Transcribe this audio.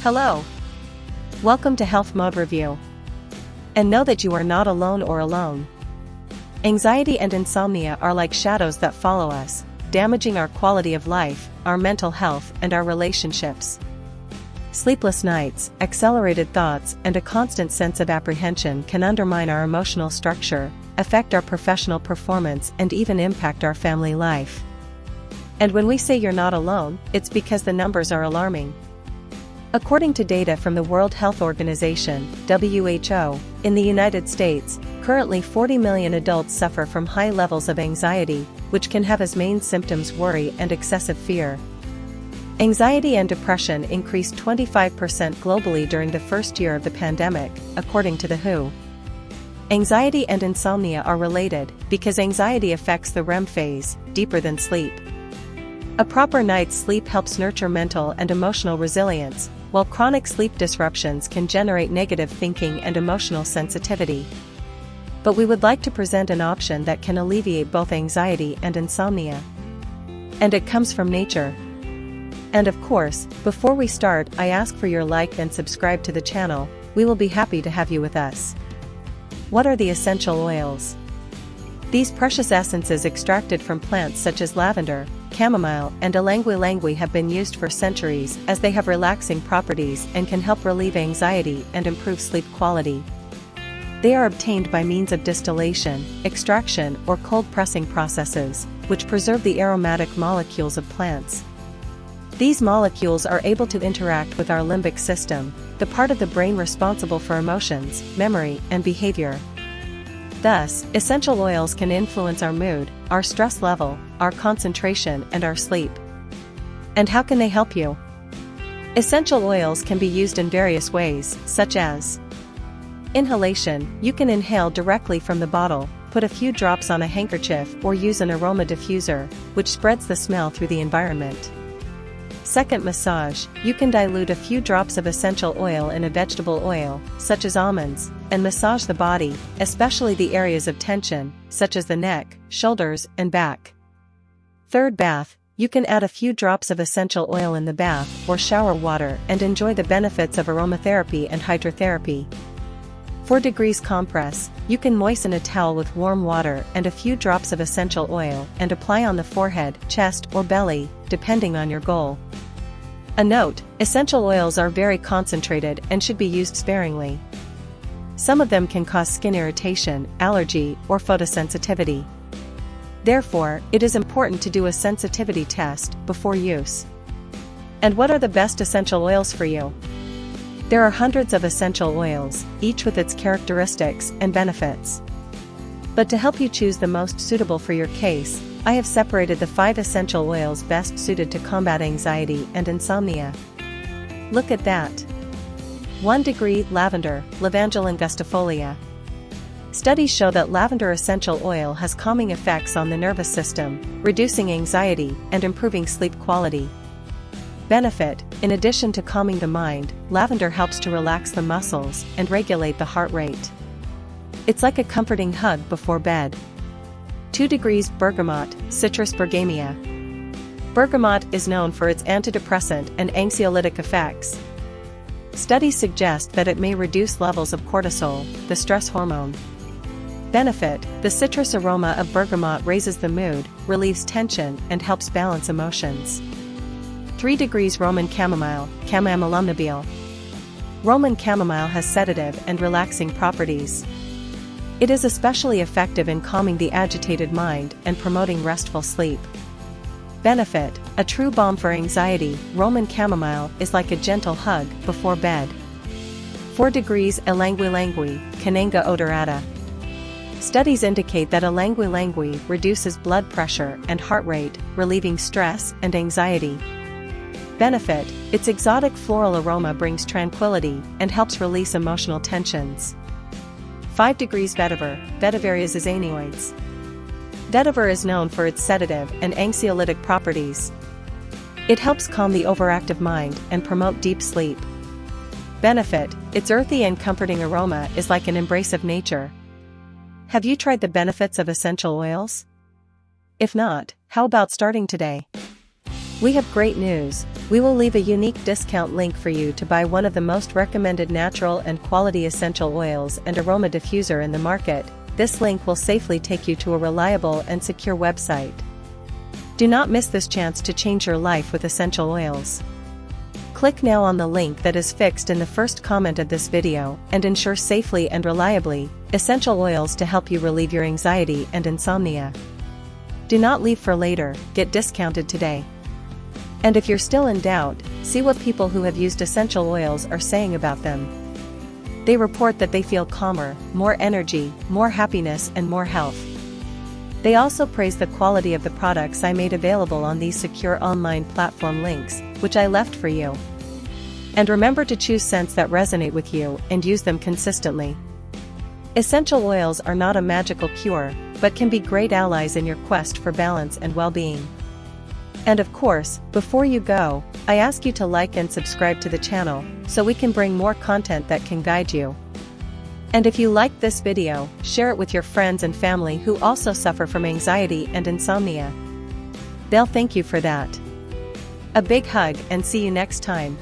Hello. Welcome to Health Mode Review. And know that you are not alone or alone. Anxiety and insomnia are like shadows that follow us, damaging our quality of life, our mental health, and our relationships. Sleepless nights, accelerated thoughts, and a constant sense of apprehension can undermine our emotional structure, affect our professional performance, and even impact our family life. And when we say you're not alone, it's because the numbers are alarming. According to data from the World Health Organization, WHO, in the United States, currently 40 million adults suffer from high levels of anxiety, which can have as main symptoms worry and excessive fear. Anxiety and depression increased 25% globally during the first year of the pandemic, according to the WHO. Anxiety and insomnia are related because anxiety affects the REM phase, deeper than sleep. A proper night's sleep helps nurture mental and emotional resilience, while chronic sleep disruptions can generate negative thinking and emotional sensitivity. But we would like to present an option that can alleviate both anxiety and insomnia. And it comes from nature. And of course, before we start, I ask for your like and subscribe to the channel. We will be happy to have you with us. What are the essential oils? These precious essences extracted from plants such as lavender, chamomile, and ylang-ylang have been used for centuries as they have relaxing properties and can help relieve anxiety and improve sleep quality. They are obtained by means of distillation, extraction, or cold pressing processes, which preserve the aromatic molecules of plants. These molecules are able to interact with our limbic system, the part of the brain responsible for emotions, memory, and behavior. Thus, essential oils can influence our mood, our stress level, our concentration, and our sleep. And how can they help you? Essential oils can be used in various ways, such as inhalation. You can inhale directly from the bottle, put a few drops on a handkerchief, or use an aroma diffuser, which spreads the smell through the environment. Second, massage. You can dilute a few drops of essential oil in a vegetable oil, such as almonds, and massage the body, especially the areas of tension, such as the neck, shoulders, and back. Third, bath. You can add a few drops of essential oil in the bath or shower water and enjoy the benefits of aromatherapy and hydrotherapy. 4 degrees compress. You can moisten a towel with warm water and a few drops of essential oil and apply on the forehead, chest, or belly, depending on your goal. A note: essential oils are very concentrated and should be used sparingly. Some of them can cause skin irritation, allergy, or photosensitivity. Therefore, it is important to do a sensitivity test before use. And what are the best essential oils for you? There are hundreds of essential oils, each with its characteristics and benefits. But to help you choose the most suitable for your case, I have separated the 5 essential oils best suited to combat anxiety and insomnia. Look at that! 1 degree lavender, Lavender angustifolia. Studies show that lavender essential oil has calming effects on the nervous system, reducing anxiety and improving sleep quality. Benefit: in addition to calming the mind, lavender helps to relax the muscles and regulate the heart rate. It's like a comforting hug before bed. 2 degrees bergamot, Citrus bergamia. Bergamot is known for its antidepressant and anxiolytic effects. Studies suggest that it may reduce levels of cortisol, the stress hormone. Benefit: the citrus aroma of bergamot raises the mood, relieves tension, and helps balance emotions. 3 degrees Roman chamomile, Chamomile. Roman chamomile has sedative and relaxing properties. It is especially effective in calming the agitated mind and promoting restful sleep. Benefit: a true balm for anxiety, Roman chamomile is like a gentle hug before bed. 4 degrees Ylang-Ylang, Cananga odorata. Studies indicate that ylang-ylang reduces blood pressure and heart rate, relieving stress and anxiety. Benefit: its exotic floral aroma brings tranquility and helps release emotional tensions. 5 degrees vetiver, Vetiver zizanioides. Vetiver is known for its sedative and anxiolytic properties. It helps calm the overactive mind and promote deep sleep. Benefit: its earthy and comforting aroma is like an embrace of nature. Have you tried the benefits of essential oils? If not, how about starting today? We have great news. We will leave a unique discount link for you to buy one of the most recommended natural and quality essential oils and aroma diffuser in the market. This link will safely take you to a reliable and secure website. Do not miss this chance to change your life with essential oils. Click now on the link that is fixed in the first comment of this video and ensure safely and reliably essential oils to help you relieve your anxiety and insomnia. Do not leave for later, get discounted today. And if you're still in doubt, see what people who have used essential oils are saying about them. They report that they feel calmer, more energy, more happiness and more health. They also praise the quality of the products I made available on these secure online platform links, which I left for you. And remember to choose scents that resonate with you and use them consistently. Essential oils are not a magical cure, but can be great allies in your quest for balance and well-being. And of course, before you go, I ask you to like and subscribe to the channel, so we can bring more content that can guide you. And if you liked this video, share it with your friends and family who also suffer from anxiety and insomnia. They'll thank you for that. A big hug and see you next time.